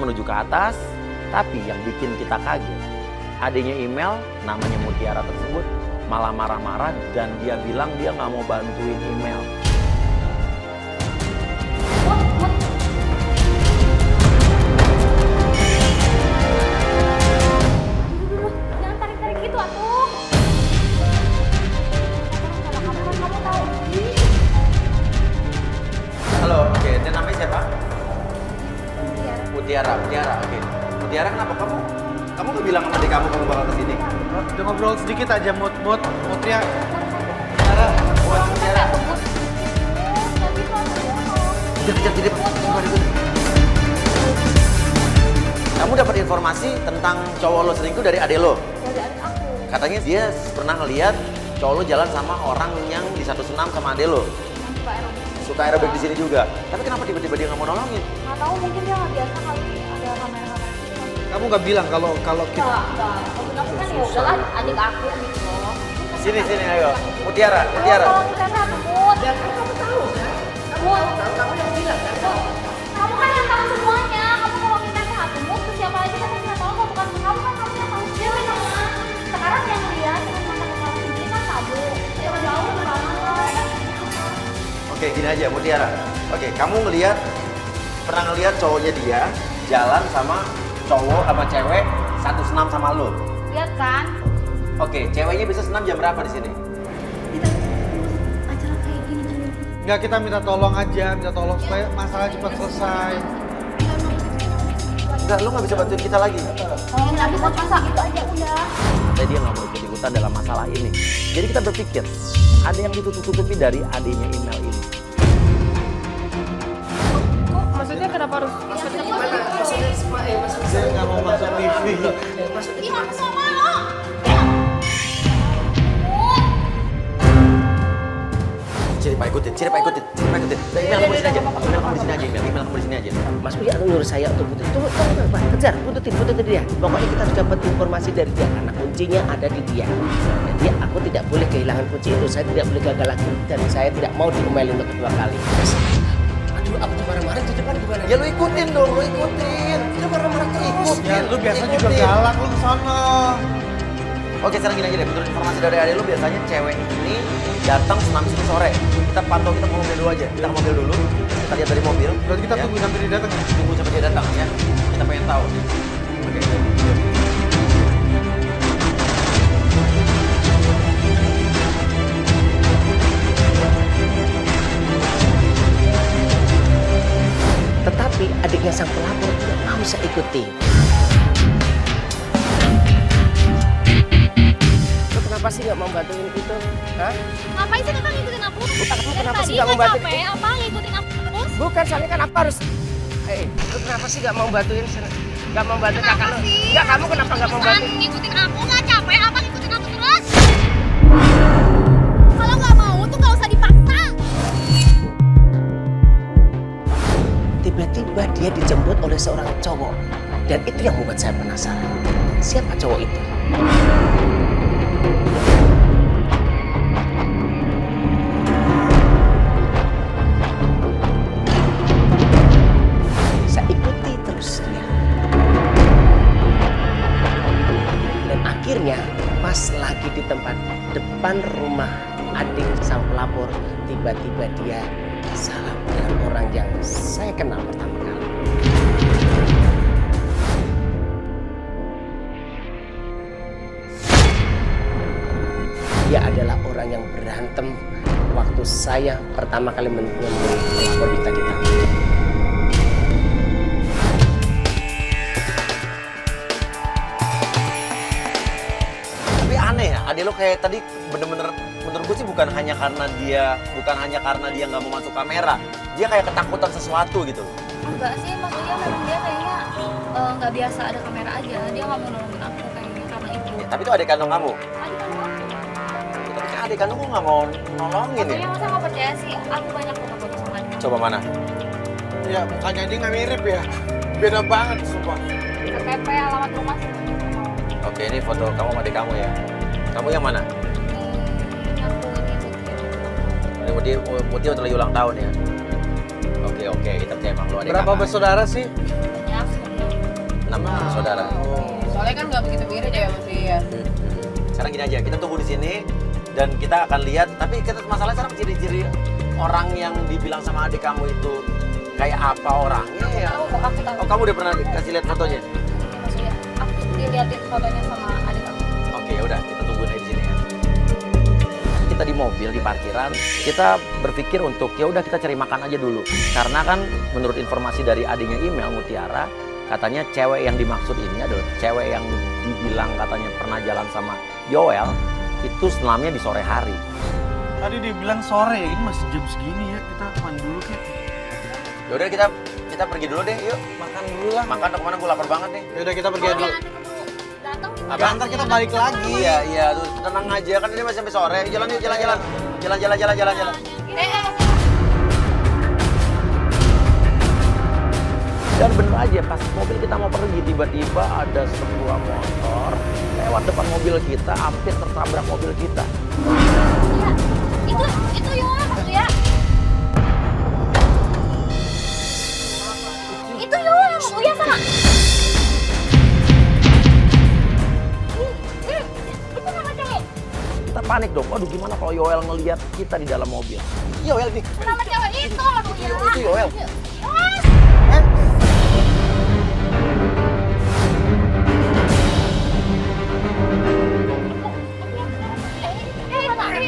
menuju ke atas, tapi yang bikin kita kaget, adanya email namanya Mutiara tersebut malah marah-marah dan dia bilang dia nggak mau bantuin email. Jangan tarik-tarik gitu atuh. Kamu tahu. Halo, oke, ini namanya siapa? Mutiara. Mutiara, oke. Mutiara kenapa kamu nggak bilang sama adik kamu bakal kesini? Udah ngobrol sedikit aja, Mutria. Mutiara, buat Mutiara. Kejar, jadi kamu dapat informasi tentang cowok lo selingkuh dari adek lo? Dari adik aku. Katanya dia pernah ngeliat cowok lo jalan sama orang yang di satu senam sama adek lo. Yang suka aerobik. Suka aerobik di sini juga. Tapi kenapa tiba-tiba dia nggak mau nolongin? Nggak tahu, mungkin dia nggak biasa kali ada kamera-kamera gitu. Kamu nggak bilang kalau kita... Enggak. Maksud aku kan ya udahlah adik aku gitu loh. Sini, ayo. Mutiara. Tolong kita Mut. Dan kamu tahu kan? Mut. Kamu yang bilang kan? Kamu kan yang tahu semuanya. Kamu tolong kita satu Mut. Terus siapa lagi kan yang tolong kalau bukan kamu kan kamu yang tahu sendiri kan? Sekarang yang lihat dengan mata kepala sendiri kan kamu. Jangan jauh banget. Oke, gini aja Mutiara. Oke, kamu pernah ngeliat cowoknya dia jalan sama cowok sama cewek satu senam sama lo. Lihat kan? Oke, ceweknya bisa senam jam berapa di sini? Kita acara kayak gini. Nggak, kita minta tolong supaya masalah cepat selesai. Enggak, lo nggak bisa bantuin kita lagi. Oh, nggak bisa masa itu aja udah. Jadi dia nggak mau ikut-ikutan dalam masalah ini. Jadi kita berpikir, ada yang ditutup-tutupi dari adanya email ini. Kok maksudnya kenapa harus? Maksudnya gimana? Saya nggak mau masuk TV. Ih, aku sama lo. Ciri Pak ikutin. Nah, email kamu di sini aja. Email kamu di sini aja. Mas Uya nyuruh saya untuk bututin. Tunggu, Pak. Kejar, buntutin dia. Pokoknya kita harus dapat informasi dari dia karena kuncinya ada di dia. Jadi aku tidak boleh kehilangan kunci itu. Saya tidak boleh gagal lagi dan saya tidak mau diomelin untuk kedua kali. Aduh, aku tuh marah-marah di depan gimana? Ya lo ikutin dong, lo ikutin. Kita marah-marah terus. Ya, lu biasa juga galak lu kesana. Oke, sekarang gini aja deh. Menurut informasi dari adik lo, biasanya cewek ini datang senam sini sore. Kita pantau, kita ke mobil dulu aja. Kita ke mobil dulu, kita lihat dari mobil. Berarti kita ya. tunggu sampai dia datang ya? Tunggu sampai dia datang ya. Kita pengen tahu. Oke. Tetapi adiknya sang pelapor tidak mau saya ikuti. Lo kenapa sih nggak mau bantuin itu? Hah? Ngapain sih kakak ngikutin aku? Kamu kenapa Dari sih tadi nggak mau nggak bantuin? capek apa ngikutin aku terus? Bukan, soalnya kan aku harus... lo kenapa sih nggak mau bantuin? Nggak mau bantu kakak lo? Nggak, kamu kenapa nggak mau bantuin? Ngikutin aku nggak capek apa ngikutin aku terus? Kalau nggak mau tuh nggak usah dipaksa. Tiba-tiba dia dijemput oleh seorang cowok. Dan itu yang membuat saya penasaran. Siapa cowok itu? Saya ikuti terus dia. Dan akhirnya pas lagi di tempat depan rumah adik sang pelapor, tiba-tiba dia salam dengan orang yang saya kenal pertama kali. Dia adalah orang yang berantem waktu saya pertama kali menemui pelapor kita di taman. Tapi aneh ya, adik lo kayak tadi bener-bener menurut gue sih bukan hanya karena dia nggak mau masuk kamera, dia kayak ketakutan sesuatu gitu. Enggak sih, maksudnya memang dia kayaknya nggak biasa ada kamera aja. Dia nggak mau nolongin aku kayaknya karena itu. Ya, tapi itu adik kandung kamu. Adik kan aku. Ya, tapi kan adik kandung gue nggak mau nolongin ya. Makanya masa nggak percaya sih, aku banyak foto-foto sama dia. Coba mana? Ya, mukanya dia nggak mirip ya. Beda banget, sumpah. KTP, alamat rumah sih. Oke, ini foto kamu sama adik kamu ya. Kamu yang mana? Ini aku ini Mutia untuk lagi ulang tahun ya. Oke, kita percaya emang lu adik Berapa kakak. bersaudara sih? banyak sebenarnya. sama saudara. Soalnya kan nggak begitu mirip ya masih ya. Sekarang gini aja, kita tunggu di sini dan kita akan lihat. Tapi kita masalah sekarang ciri-ciri orang yang dibilang sama adik kamu itu kayak apa orangnya ya? Tahu kok, aku tahu. Oh, kamu udah pernah kasih lihat fotonya? Maksudnya aku diliatin fotonya sama adik aku. Oke, ya udah, kita tungguin aja di sini ya. Kita di mobil di parkiran, kita berpikir untuk ya udah kita cari makan aja dulu. Karena kan menurut informasi dari adiknya email Mutiara, katanya cewek yang dimaksud ini adalah cewek yang dibilang katanya pernah jalan sama Yoel itu senamnya di sore hari. Tadi dibilang sore, ini masih jam segini ya. Kita mandi dulu Kek. Ya udah kita pergi dulu deh, yuk. Makan dulu lah. Makan kemana, gue lapar banget nih. Ya udah kita pergi Kalau dulu. nanti keburu datang gimana? Ya, ntar kita balik lagi. Iya, tuh tenang aja kan ini masih sampai sore. Jalan yuk, jalan. Jalan. Dan bener aja pas mobil kita mau pergi tiba-tiba ada sebuah motor lewat depan mobil kita, hampir tertabrak mobil kita. Iya, itu Yoel maksudnya. Itu Yoel maksudnya sama. Itu nama cewek. Kita panik dong. Waduh, gimana kalau Yoel ngelihat kita di dalam mobil? Yoel nih. Nama cewek itu maksudnya. Itu Yoel.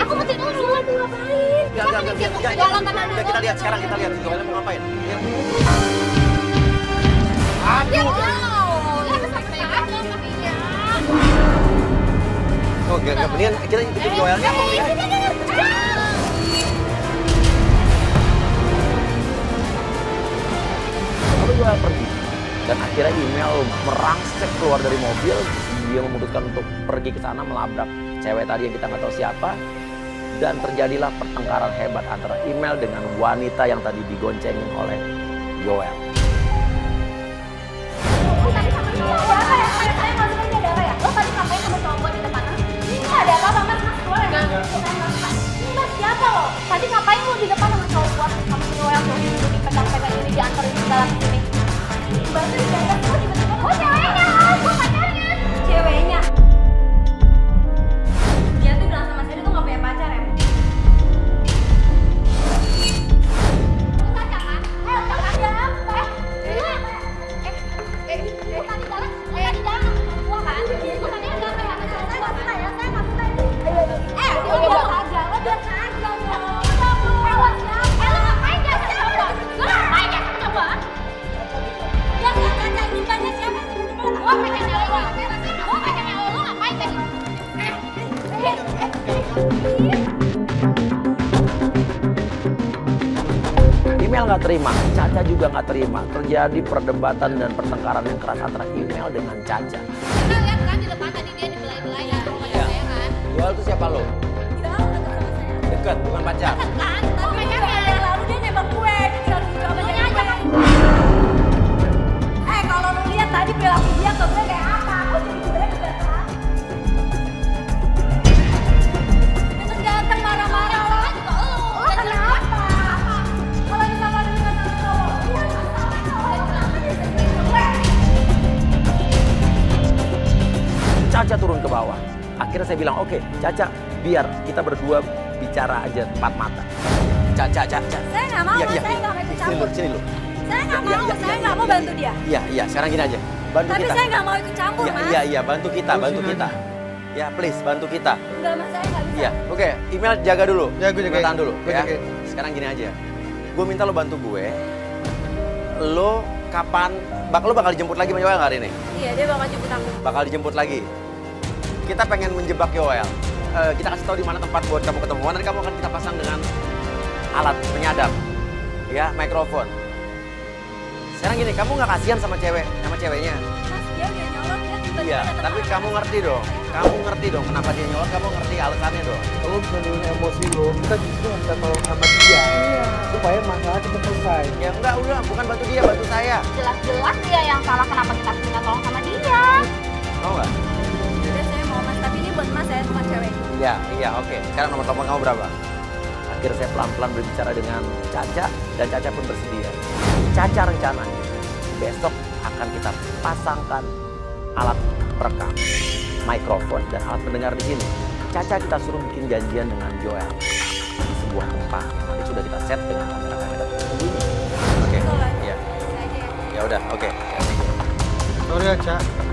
Aku mau tidur dulu, ngapain? Enggak, kita lihat sekarang, kita lihat Yoel mau ngapain. Ya. Oh, enggak mendingan kita ikutin Yoelnya apa enggak? Lalu Yoel pergi. Dan akhirnya email merangsek keluar dari mobil. Dia memutuskan untuk pergi ke sana melabrak cewek tadi yang kita nggak tahu siapa. Dan terjadilah pertengkaran hebat antara email dengan wanita yang tadi digoncengin oleh Yoel. Tadi sama dia ada apa ya? Saya maksudnya ini ada apa ya? Lo tadi ngapain sama cowok di depan? Ini ada apa sama Mas? Keluar ya? Ini Mas siapa lo? Tadi ngapain lo di depan sama cowok? Kamu punya Yoel tuh dipegang-pegang ini diantarin ke dalam sini. Baru diajak lo tiba-tiba. Oh ceweknya, gue pacarnya. Ceweknya. Dia tuh bilang sama saya dia tuh nggak punya pacar ya? Email nggak terima, Caca juga nggak terima. Terjadi perdebatan dan pertengkaran yang keras antara email dengan Caca. Kita lihat kan di depan tadi dia dibelai-belai ya rumah saya kan. Yoel itu siapa lo? Dia dekat sama saya. Dekat, bukan pacar. Kan, tapi pacarnya lalu dia nembak gue. Dia harus coba aja kan. Kalau lu lihat tadi perilaku dia ke gue kayak apa? Aku jadi sebenarnya keberatan. Dengan datang marah-marah lah juga lu. Oh kenapa? Kalau misalnya dengan cowok, dia masalah cowok. Caca turun ke bawah. Akhirnya saya bilang, oke, Caca, biar kita berdua bicara aja empat mata. Caca. Saya nggak mau, Iya. saya nggak mau ikut Sini campur. lu, sini lu. Saya nggak mau, Iya, saya nggak mau bantu dia. Iya, sekarang gini aja. Bantu Tapi kita. saya nggak mau ikut campur, Mas. Iya, bantu kita. Ya, please, bantu kita. Enggak, Mas, saya nggak bisa. Iya, oke. Email jaga dulu. Ya, gue jagain. Tahan dulu, Gue ya. jagain. Sekarang gini aja. Gue minta lo bantu gue. Lo kapan? Lo bakal dijemput lagi sama Yoel nggak hari ini? Iya, dia bakal jemput aku. Bakal dijemput lagi. Kita pengen menjebak Yoel. Kita kasih tahu di mana tempat buat kamu ketemuan. Nanti kamu akan kita pasang dengan alat penyadap, ya, mikrofon. Sekarang gini, kamu nggak kasihan sama ceweknya? Mas, dia udah nyolot ya. tiba-tiba Iya, datang tapi sama kamu ngerti dong. Kamu ngerti dong kenapa dia nyolot. Kamu ngerti alasannya dong. Kalau menurut emosi lo, kita justru minta tolong sama dia. Supaya masalah cepat selesai. Ya enggak, udah, bukan bantu dia, bantu saya. Jelas-jelas dia yang salah, kenapa kita minta tolong sama dia? Mau nggak? Udah, saya mau, Mas, tapi ini buat Mas, saya bukan cewek. Iya, oke. Sekarang nomor telepon kamu berapa? Akhirnya saya pelan-pelan berbicara dengan Caca, dan Caca pun bersedia. Caca rencananya besok akan kita pasangkan alat perekam, mikrofon dan alat pendengar di sini. Caca kita suruh bikin janjian dengan Joel di sebuah tempat yang nanti sudah kita set dengan kamera-kamera tersembunyi. Oke, iya. Ya udah, oke. Sorry ya, Cak.